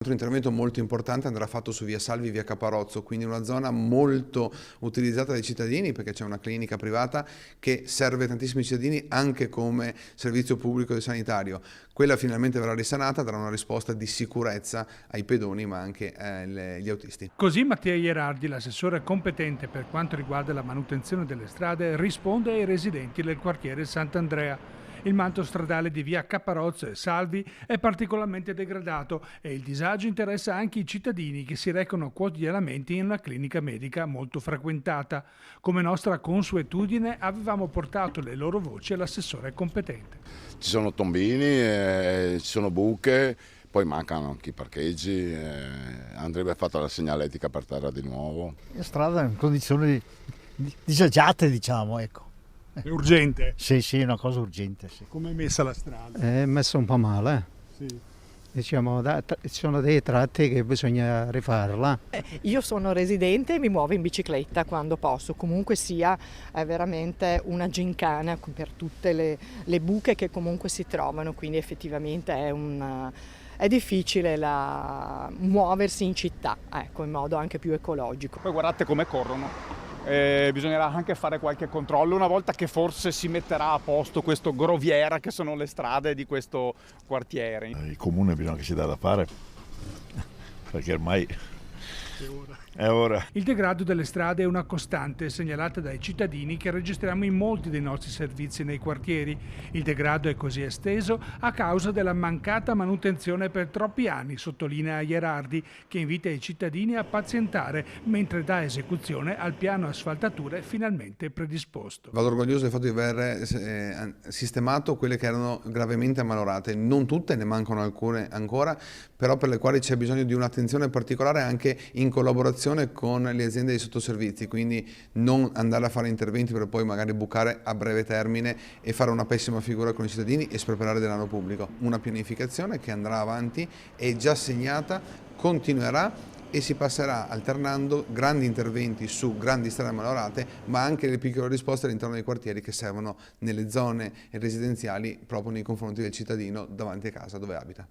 altro intervento molto importante andrà fatto su via Salvi, via Caparozzo, quindi una zona molto utilizzata dai cittadini perché c'è una clinica privata che serve tantissimi cittadini anche come servizio pubblico e sanitario. Quella finalmente verrà risanata, darà una risposta di sicurezza ai pedoni ma anche agli autisti. Così Mattia Ierardi, l'assessore competente per quanto riguarda la manutenzione delle strade, risponde ai residenti del quartiere Sant'Andrea. Il manto stradale di via Caparozzo e Salvi è particolarmente degradato e il disagio interessa anche i cittadini che si recano quotidianamente in una clinica medica molto frequentata. Come nostra consuetudine avevamo portato le loro voci all'assessore competente. Ci sono tombini, ci sono buche, poi mancano anche i parcheggi, andrebbe fatta la segnaletica per terra di nuovo. La strada è in condizioni disagiate, diciamo, ecco. È urgente? Sì, è una cosa urgente, sì. Come è messa la strada? È messa un po' male. Sì. Diciamo, ci sono dei tratti che bisogna rifarla. Io sono residente e mi muovo in bicicletta quando posso, comunque sia è veramente una gincana per tutte le buche che comunque si trovano, quindi effettivamente è difficile muoversi in città, ecco, in modo anche più ecologico. Poi guardate come corrono. Bisognerà anche fare qualche controllo una volta che forse si metterà a posto questo groviera che sono le strade di questo quartiere. Il comune bisogna che si dà da fare perché ormai è ora. Il degrado delle strade è una costante segnalata dai cittadini che registriamo in molti dei nostri servizi nei quartieri. Il degrado è così esteso a causa della mancata manutenzione per troppi anni, sottolinea Ierardi, che invita i cittadini a pazientare mentre dà esecuzione al piano asfaltature finalmente predisposto. Vado orgoglioso del fatto di aver sistemato quelle che erano gravemente ammalorate. Non tutte, ne mancano alcune ancora, però per le quali c'è bisogno di un'attenzione particolare anche in collaborazione con le aziende dei sottoservizi, quindi non andare a fare interventi per poi magari bucare a breve termine e fare una pessima figura con i cittadini e spreparare denaro pubblico. Una pianificazione che andrà avanti, è già segnata, continuerà e si passerà alternando grandi interventi su grandi strade malorate, ma anche le piccole risposte all'interno dei quartieri che servono nelle zone residenziali proprio nei confronti del cittadino davanti a casa dove abita.